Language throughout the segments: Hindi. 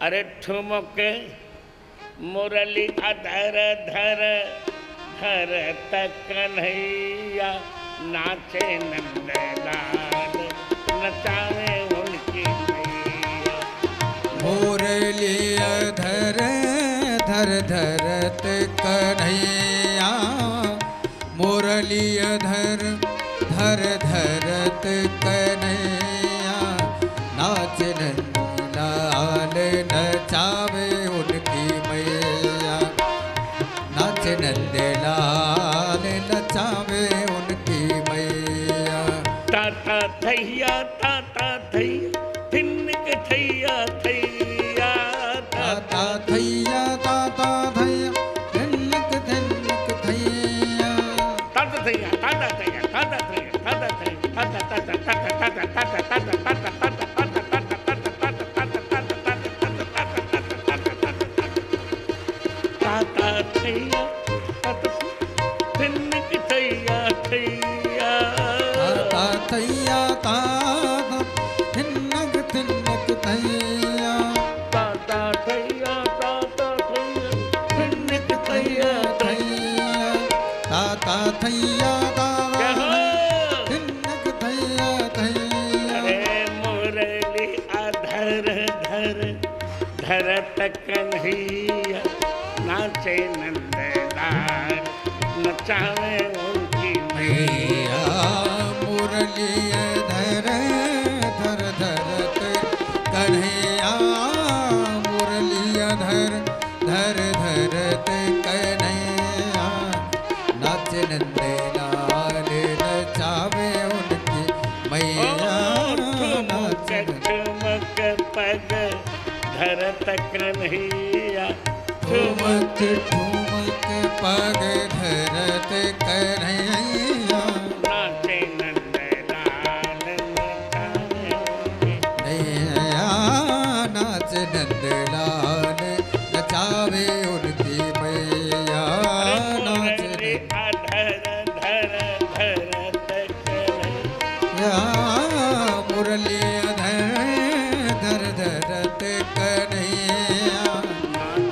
अरे ठुमक मुरली अधर धर धर तक कन्हैया नाचे नंदलाल नचावे उनकी मैया। मुरली अधर धर धरत कन्हैया मुरली अधर धर धरत कन्हैया नाच नंदलाल नचावे उनकी मैया नाच नंदलाल नचावे उनकी मैया। ताता थैया थिन्नक थैया थैया ताता थैया थिन्नक थिन्नक थैया ताता थैया ताता थैया ताता थैया ताता थैया ताता ताता ताता ताता ताता ताता ताता थैया थिन्नक थैया थैया ताता थैया ताता थिन्नक थिन्नक थैया ताता थैया थिन्नक थैया थैया ताता थैया ताता थिन्नक थैया थैया। अरे मुरली अधर धर धरत कन्हैया नाचे नंदलाल नचावे उनकी मैया। मुरली धर धर धरत कन्हैया मुरली धर धर धरत कन्हैया नाच नंदलाल नचावे उनकी मैया नाच ठुमक पग धरत कन्हैया ठुमक ठुमक पग धरत कन्हैया नाचे नंदलाल नचावे उनकी नैया नाच नंदलाल नचावे उनकी मैया नाच मुरली अधर धर धर मुरली अधर धर धरत कन्हैया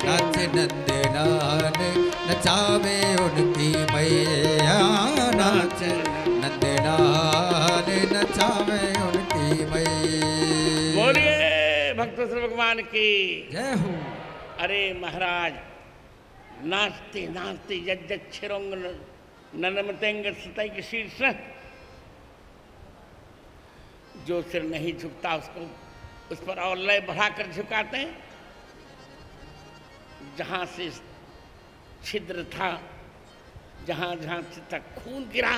नाच नंदलाल नचावे उनकी मैया नाच नंदलाल नचावे उनकी मैया। बोलिए भक्तेश्वर भगवान की जय हो। अरे महाराज नाचते नाचते यज्ञक्षिरोंग ननमतेंग सतैक शीर्ष जो सिर नहीं झुकता उसको उस पर और लय बढ़ाकर झुकाते हैं। जहां से छिद्र था जहां जहां तक खून गिरा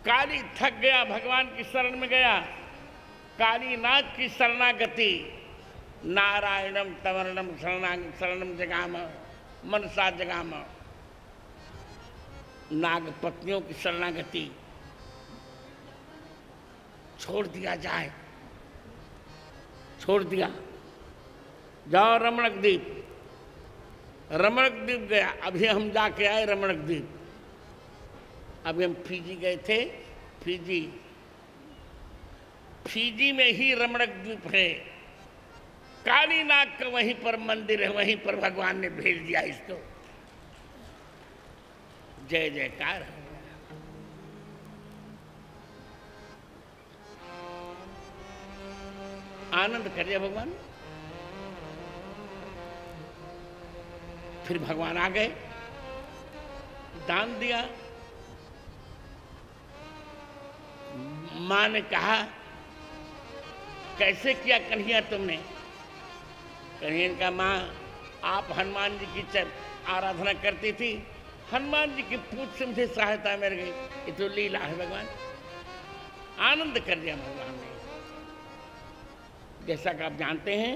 काली थक गया भगवान की शरण में गया। कालीनाथ की शरणागति नारायणम तवर्णम शरणम जगाम मनसा जगाम नाग पत्नियों की शरणागति छोड़ दिया जाए छोड़ दिया जाओ रमणक द्वीप गया। अभी हम जाके आए रमणक द्वीप। अभी हम फिजी गए थे। फिजी में ही रमणक द्वीप है। कालीनाग का वहीं पर मंदिर है। वहीं पर भगवान ने भेज दिया इसको। जय जयकार। आनंद करिए भगवान। फिर भगवान आ गए दान दिया। मां ने कहा कैसे किया कन्हैया तुमने? कन्हैया ने कहा मां आप हनुमान जी की आराधना करती थी। हनुमान जी की पूछ से मुझे सहायता मिल गई। ये तो लीला है भगवान। आनंद कर दिया भगवान ने। जैसा कि आप जानते हैं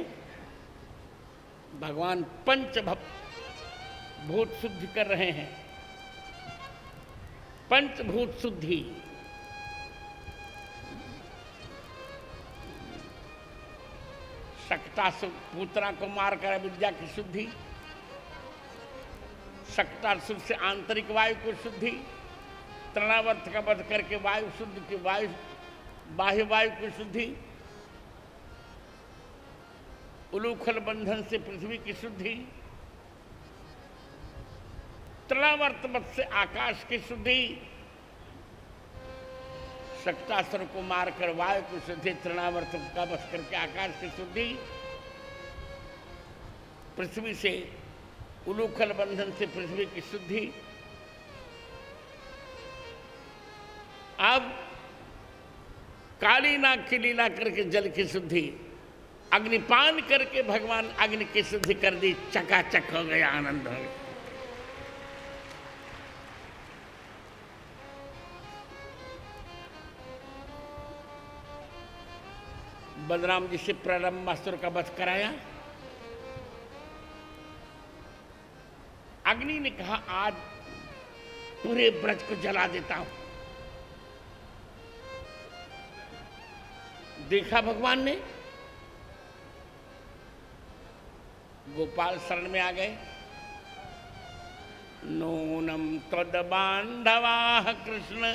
भगवान पंचभूत शुद्धि कर रहे हैं। पंचभूत शुद्धि शक्तासुर पूतना को मारकर विद्या की शुद्धि, शक्तासुर से आंतरिक वायु को शुद्धि, तृणावर्त का वध करके वायु शुद्ध की बाह्य वायु की शुद्धि, उलूखल बंधन से पृथ्वी की शुद्धि, तृणावर्त मत से आकाश की शुद्धि, शक्तासुर को मारकर वायु की शुद्धि, तृणावर्त का वश करके आकाश की शुद्धि, पृथ्वी से उलूखल बंधन से पृथ्वी की शुद्धि। अब काली नाग की लीला करके जल की शुद्धि, अग्निपान करके भगवान अग्नि की शुद्धि कर दी, चकाचक हो गया, आनंद हो गया। बलराम जी से प्रलंबासुर का वध कराया। अग्नि ने कहा आज पूरे ब्रज को जला देता हूं। देखा भगवान ने, गोपाल शरण में आ गए। नूनम त्वद बांधवाः कृष्ण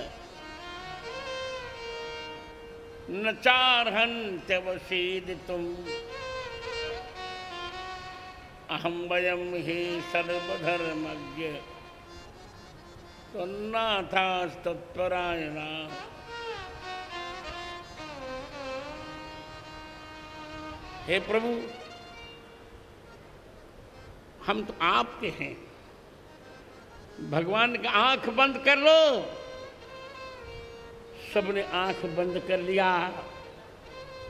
न चार्हन्त्यवसीदितुम् अहं वयं हि सर्वधर्मज्ञ त्वन्नाथास्तत्परायणा। हे प्रभु, हम तो आपके हैं। भगवान का आंख बंद कर लो। सबने आंख बंद कर लिया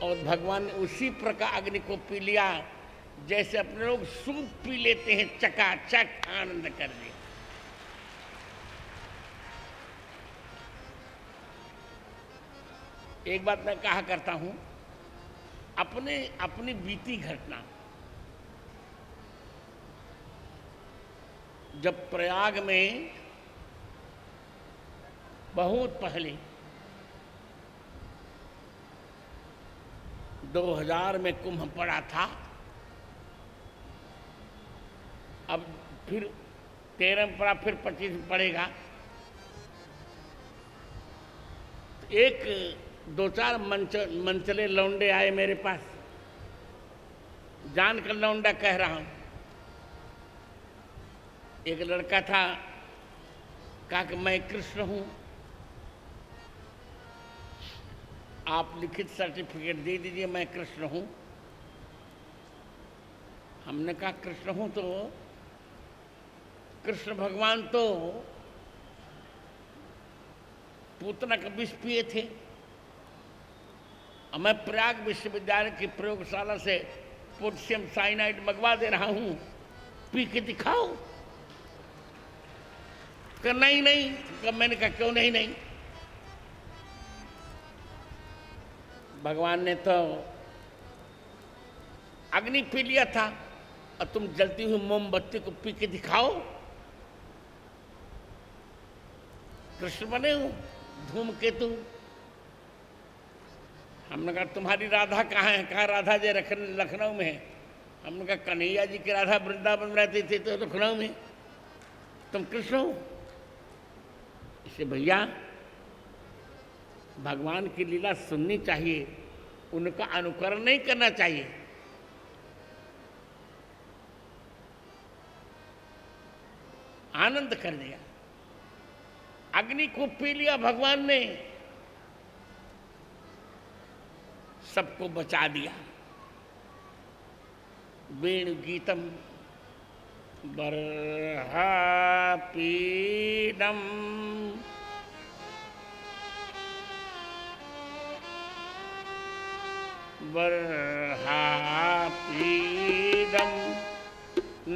और भगवान ने उसी प्रकार अग्नि को पी लिया जैसे अपने लोग सूप पी लेते हैं, चकाचक आनंद कर लिया। एक बात मैं कहा करता हूं, अपनी बीती घटना, जब प्रयाग में बहुत पहले 2000 में कुंभ पड़ा था, अब फिर 13 में पड़ा, फिर 25 में पड़ेगा। एक 2-4 मंचले लौंडे आए मेरे पास, जानकर लौंडा कह रहा हूं। एक लड़का था, कहा कि मैं कृष्ण हूं, आप लिखित सर्टिफिकेट दे दीजिए, मैं कृष्ण हूं। हमने कहा कृष्ण हूं तो कृष्ण भगवान तो पूतना का विष पिए थे। और मैं प्रयाग विश्वविद्यालय की प्रयोगशाला से पोटेशियम साइनाइड मंगवा दे रहा हूं, पी के दिखाओ। कहा नहीं नहीं। मैंने कहा क्यों नहीं नहीं? भगवान ने तो अग्नि पी लिया था और तुम जलती हुई मोमबत्ती को पी के दिखाओ। कृष्ण बने हो, धूमकेतु। हमने कहा तुम्हारी राधा कहाँ है? कहा राधा जी लखनऊ में है। हमने कहा कन्हैया जी की राधा वृंदावन में रहती थी तो लखनऊ में, तुम कृष्ण हो। इसे भैया भगवान की लीला सुननी चाहिए, उनका अनुकरण नहीं करना चाहिए। आनंद कर दिया, अग्नि को पी लिया भगवान ने, सबको बचा दिया। वेणु गीतम बर्हापीडम बर्हापीडम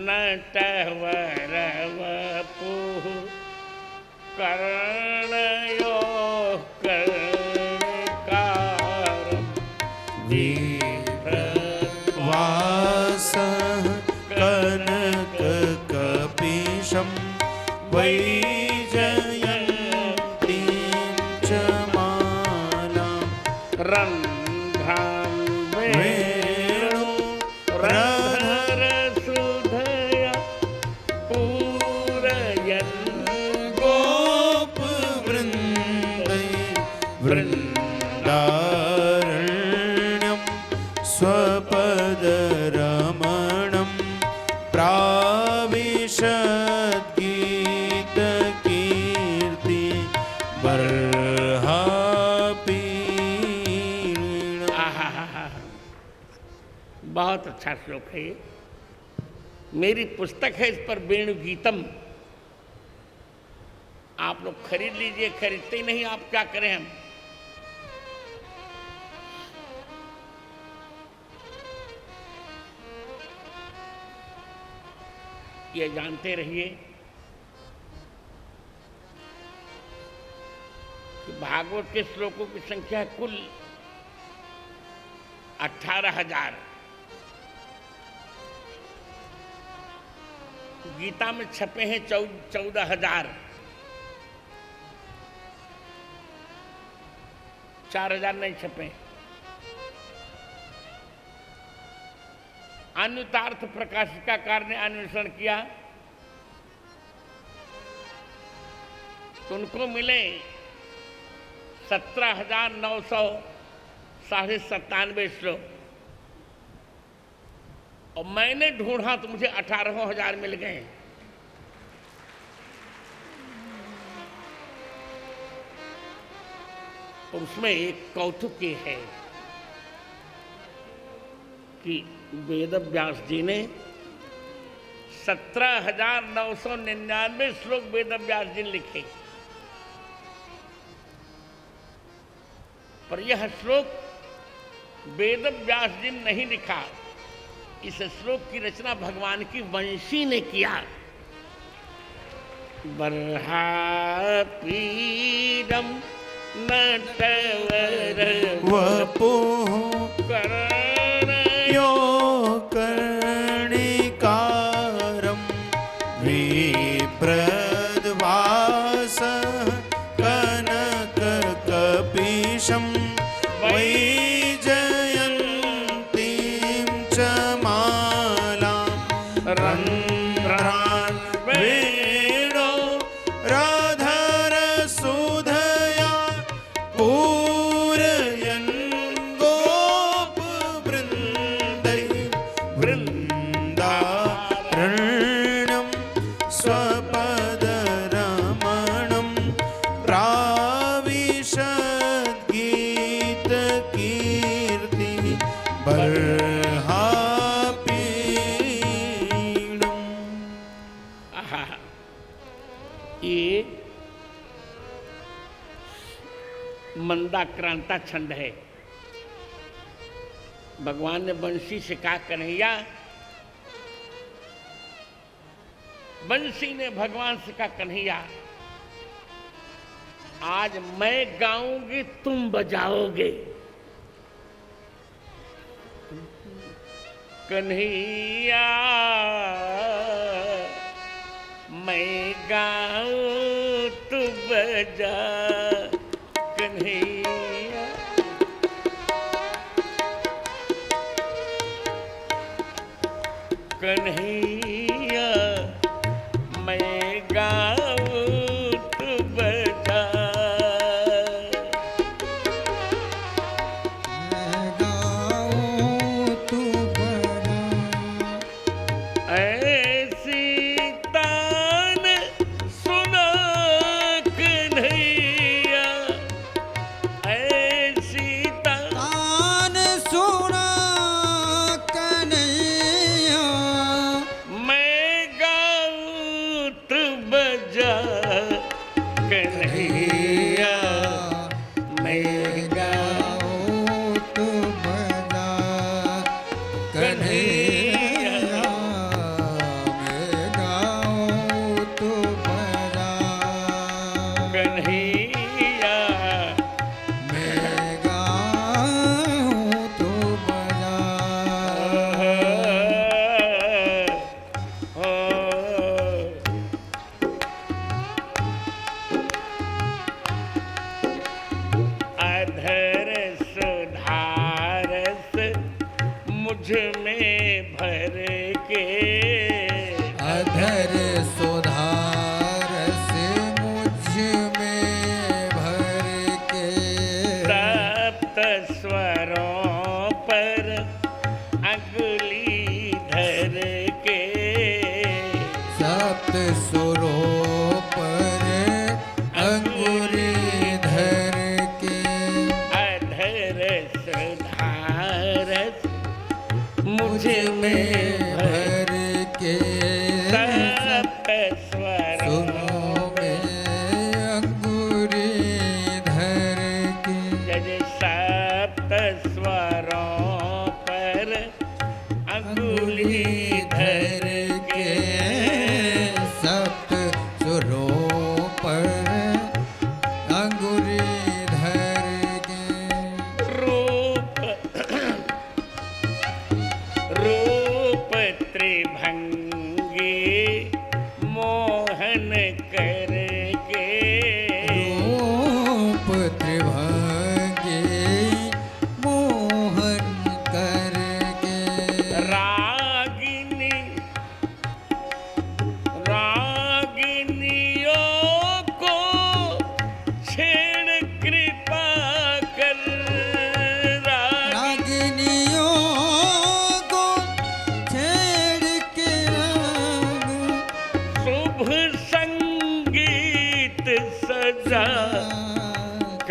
नटवरवपुः कर्णयोः कर्णकारं वीरवासः कनककपीशं वैजयन्तीं च मालां रन्ध्रां वेणुं रधरसुधया पूरयन् गोपवृन्दै वृन्दारण्यं स्वपदरा बहुत अच्छा श्लोक है ये। मेरी पुस्तक है इस पर वेणु गीतम, आप लोग खरीद लीजिए। खरीदते ही नहीं, आप क्या करें हम। ये जानते रहिए कि भागवत के श्लोकों की संख्या है कुल 18,000। गीता में छपे हैं 14,000। 4,000 नहीं छपे। अन्युतार्थ प्रकाशिकाकार ने अन्वेषण किया तो उनको मिले 17,997 श्लोक, और मैंने ढूंढा तो मुझे 18,000 मिल गए। और उसमें एक कौतुक ये है कि वेद व्यास जी ने 17,999 श्लोक वेद व्यास जी ने लिखे, पर यह श्लोक वेद व्यास जी ने नहीं लिखा। इस श्लोक की रचना भगवान की वंशी ने किया। बर्हापीडम नटवर वपुः कर्णयो कर्णिकारं विप्रद्वासः कनककपीशं वैजयन्तीं च मालां रन्ध्रान् वेणो राधरसुधया पूरयन् गोपवृन्दै वृन्दारण्यं स्वपदरमणं प्राविशद्गीतकीर्ति बर्हापीडम्। आहा, ये मंदाक्रांता छंद है। भगवान ने बंसी से कहा, कन्हैया, बंसी ने भगवान से कहा, कन्हैया आज मैं गाऊंगी तुम बजाओगे। कन्हैया मैं गाऊं तू बजा। कन्हैया कन्हैया मैं गाऊं तू बजा। मैं गाऊं तू बजा। ऐसी तान सुना कन्हैया, ऐसी तान सुना कन्हैया, मैं गाऊं तू बजा। कन्हैया मैं गाऊं तू बजा। कन्हैया मैं गाऊं तू बजा। कन्हैया मैं गाऊं तू बजा। अधर सुधारस मुझ में भर के, अधर सुधार से मुझ में भर के, सप्त स्वरों पर अंगुली धर के, सप्त सुरों पर अंगुली धर के, अधर सुधारस मुझ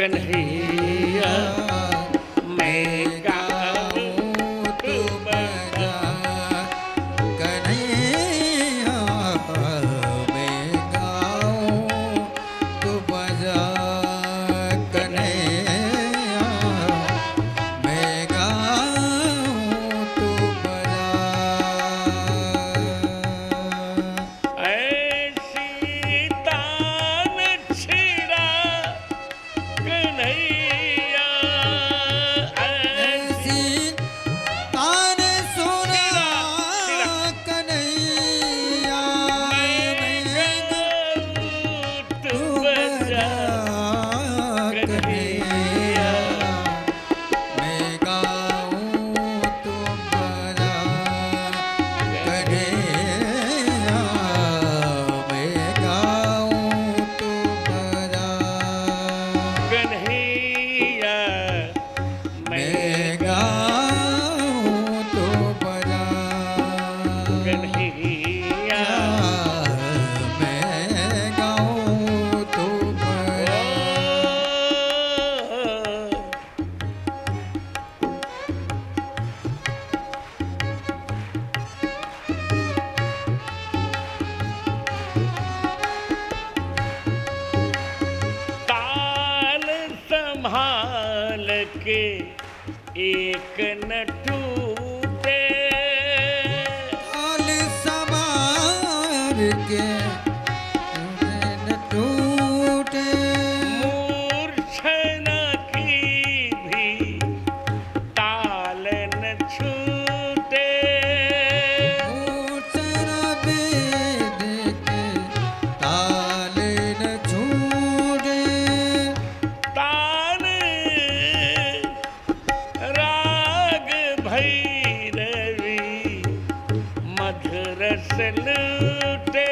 कन्हैया मैं गाऊं तू बजा। कन्हैया मैं गाऊं तू बजा। कन्हैया मैं गाऊं तू बजा। ऐसी तान छिड़ा कन्हैया ऐसी ऐसी तान सुना छिड़ा कन्हैया मैं मैं गाऊं तू तू बजा। बजा। कन्हैया मैं गाऊं तू बजा। कन्हैया मैं गाऊं तू बजा। कन्हैया मैं मैं गाऊं तू बजा। कन्हैया मैं गाऊं तू बजा। ताल संभाल के एक न टूटे हाल संभाल के न टूटे। मूर्छना की भी ताल न छूटे मूर्छना वेद के ताल न छूटे। ताल राग भैरवी मधुरस लूटे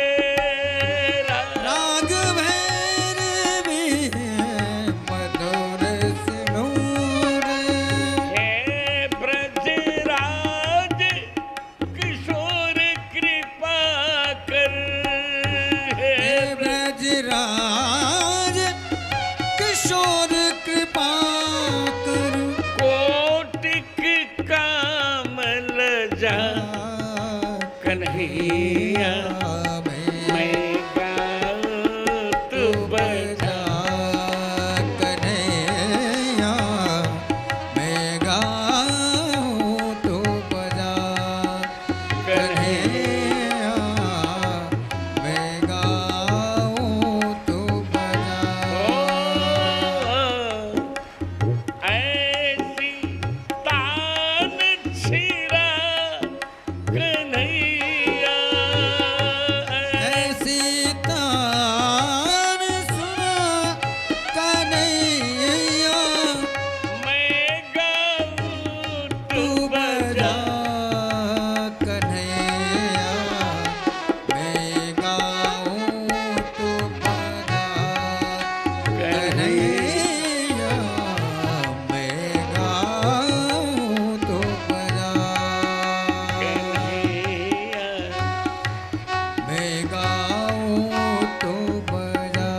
राग भैरवी मधुर सिनूरे। हे ब्रजराज किशोर कृपा कर हे ब्रजराज किशोर कृपा कर। कोटिक कामल जा कन्हैया मैं गाऊं तू बजा। कन्हैया मैं गाऊं तू बजा। कन्हैया मैं गाऊं तू बजा। ऐसी तान छिड़ा कन्हैया ऐसी तान सुना कन्हैया मैं गाऊं तू तू बजा। बजा। कन्हैया मैं गाऊं तू बजा। कन्हैया मैं गाऊं तू बजा। कन्हैया मैं गाऊं तू बजा।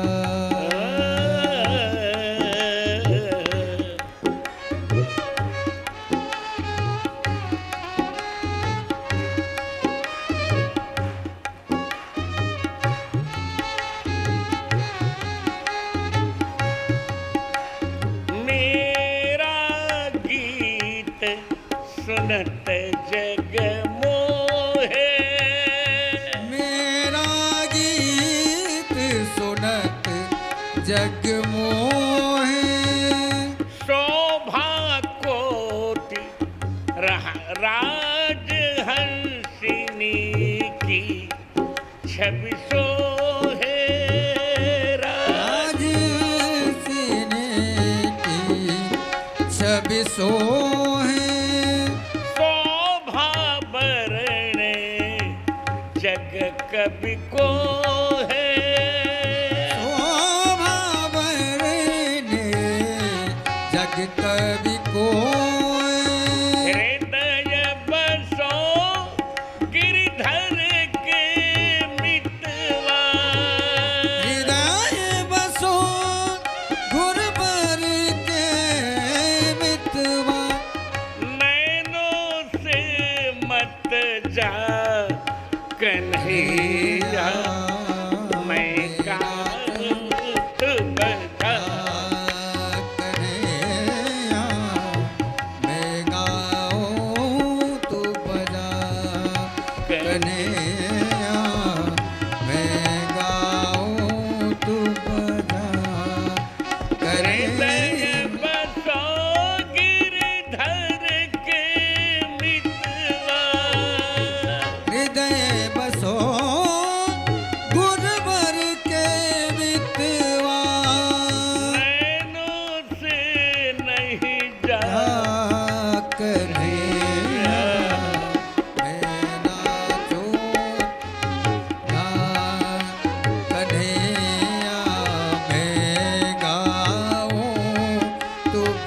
मेरा गीत सुनत जग मोहे मेरा गीत सुनत जग मोहे। शोभा कोटि राज हंसिनी की छवि सोहे राज सीने की छवि सोहे। शोभा बरणे जग कवि को है शोभा बरने जग कवि को। हृदय बसो गिरिधर के मितवा हृदय बसो गुरबर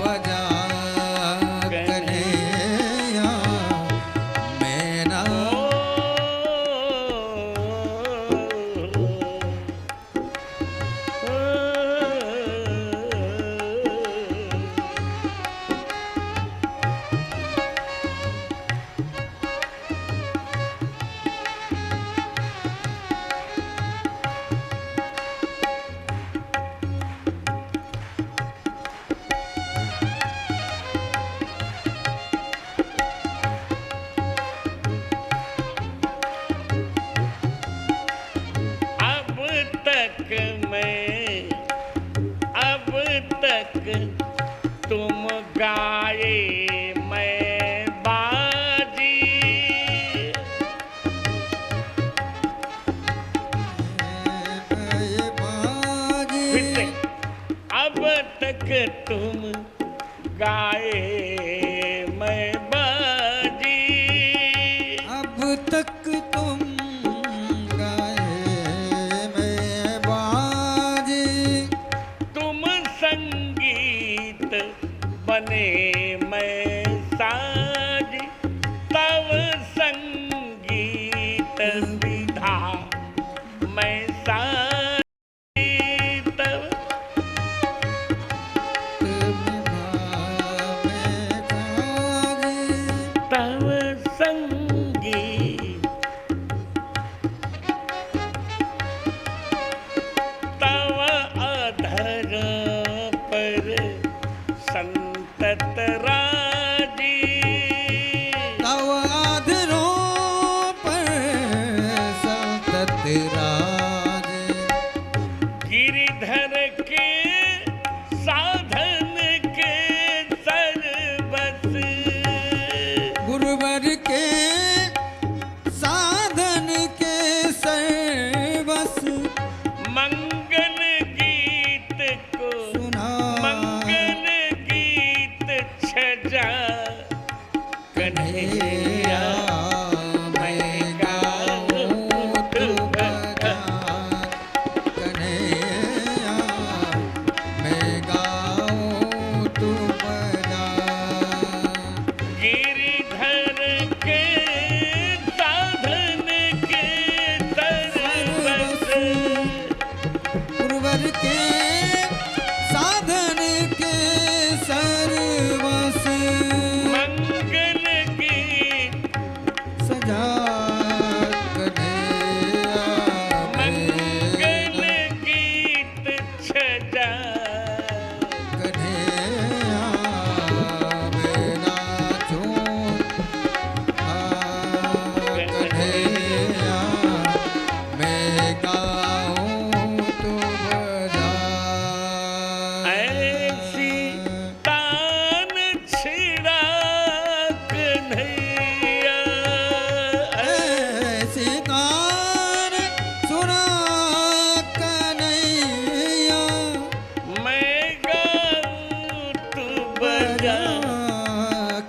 बजा कन्हैया मैं ना अब तक तुम गाए मैं बाजी फिर से अब तक तुम गाए मैं बाजी अब तक तुम गाए मैं बाजी तुम संगीत बने मैं साज तब संगीत विधा मैं साज तब तब संगीत तव अधर पर संतत राजी तव आधरों पर संतत राजे गिरिधर के साधन के सर्वस गुरुवर के साधन के सर्वस मंगल गीत को सुना मंगल गीत छजा कन्हैया मैं गाऊं तू बजा कन्हैया मैं गाऊं तू बजा गिरिधर के साधन के सर्वस गुरुवर के साधन के सर्वस मंगल गीत सजा कन्हैया मंगल गीत छजा कन्हैया मैं नाचूं कन्हैया मैं गाऊं तू बजा ऐसी तान छिड़ा कन्हैया ऐसे गान सुना कन्हैया मैं गाऊं तू बजा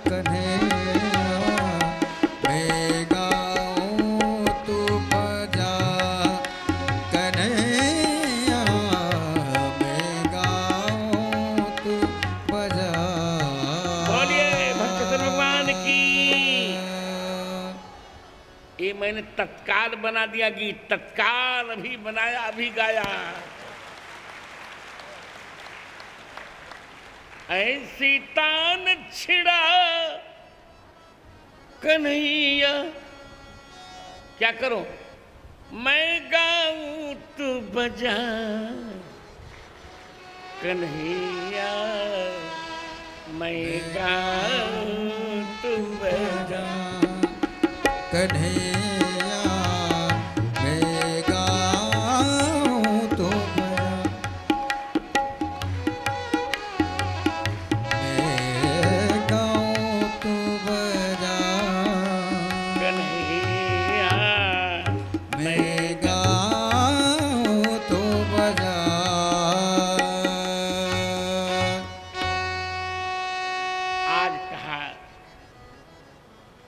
कन्हैया मैं गाऊं तू बजा कन्हैया मैं गाऊं तू बजा बोलिए भक्तजन भगवान की ये मैंने तत्काल बना दिया गीत तत्काल अभी बनाया अभी गाया ऐसी तान छिड़ा कन्हैया क्या करो मैं गाऊं तू बजा कन्हैया मैं गाऊं तू बजा कन्हैया मैं गाऊं तो बजा मैं गाऊं तो बजा कन्हैया मैं गाऊं तो बजा आज कहा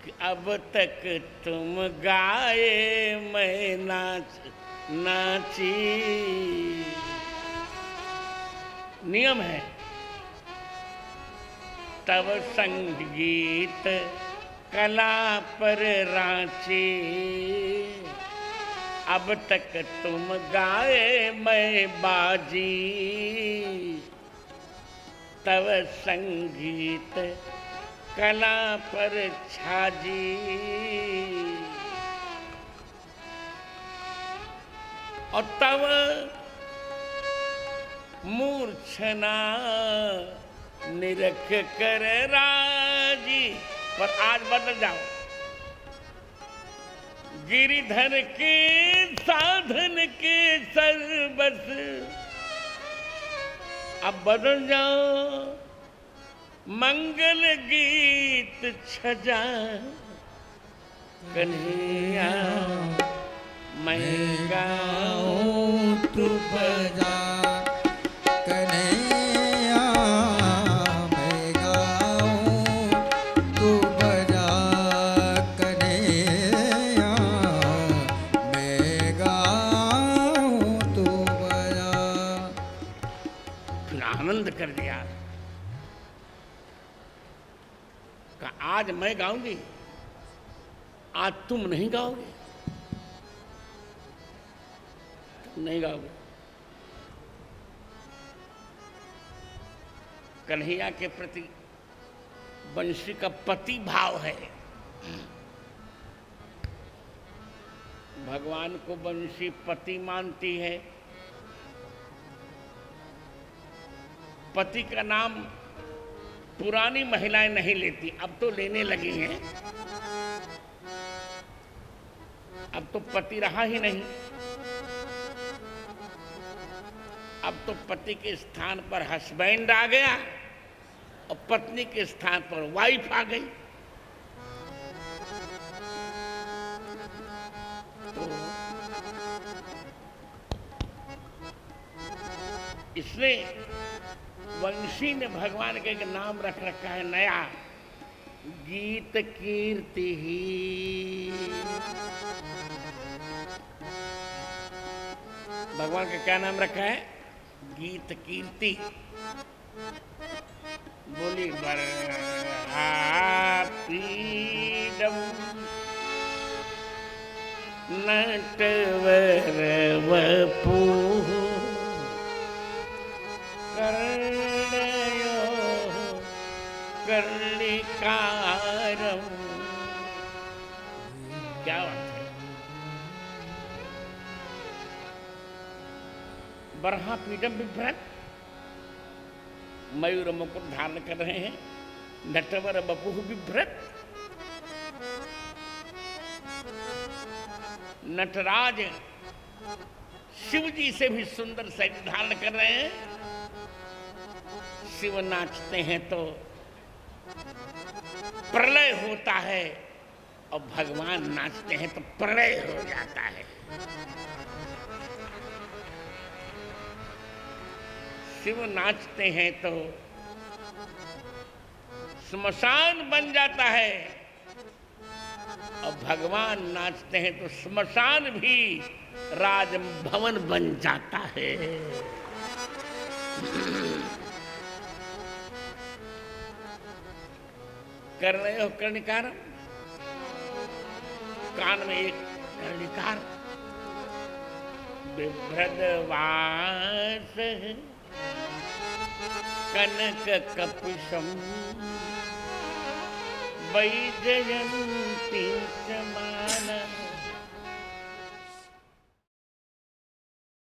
कि अब तक तुम गाए मैं नाची नियम है तव संगीत कला पर रांचे, अब तक तुम गाए मैं बाजी, तव संगीत कला पर छाजी। और तव मूर्छना निरख कर राजी। पर आज बदल जाओ, गिरिधर के साधन के सर्वस, अब बदल जाओ मंगल गीत छजा। कन्हैया मैं गाऊं तू बजा, कन्हैया मैं गाऊं तू बजा, कन्हैया मैं गाऊं तू बजा। फिर आनंद कर दिया, कहा आज मैं गाऊंगी, आज तुम नहीं गाओगे, तुम नहीं गाओगे। कन्हैया के प्रति बंशी का पति भाव है। भगवान को बंशी पति मानती है। पति का नाम पुरानी महिलाएं नहीं लेती, अब तो लेने लगी हैं। अब तो पति रहा ही नहीं, अब तो पति के स्थान पर हस्बैंड आ गया और पत्नी के स्थान पर वाइफ आ गई। तो इसलिए वंशी ने भगवान का एक नाम रख रखा है नया, गीत कीर्ति ही। भगवान का क्या नाम रखा है? गीत कीर्ति। बोली बरहापीडम नटवर वपू कर्णयो कर्णिकारम। क्या बात है? बरहापीडम बिभ्रत, मयूर मुकुट धारण कर रहे हैं, नटवर बपुः बिभ्रत। नटराज शिव जी से भी सुंदर शरीर धारण कर रहे हैं। शिव नाचते हैं तो प्रलय होता है और भगवान नाचते हैं तो प्रलय हो जाता है। शिव नाचते हैं तो स्मशान बन जाता है और भगवान नाचते हैं तो स्मशान भी राजभवन बन जाता है। कर्णयो कर्णिकारम, कान में एक कर्णिकार, बिभ्रदवास कनक कपुषम वैजयंती समान।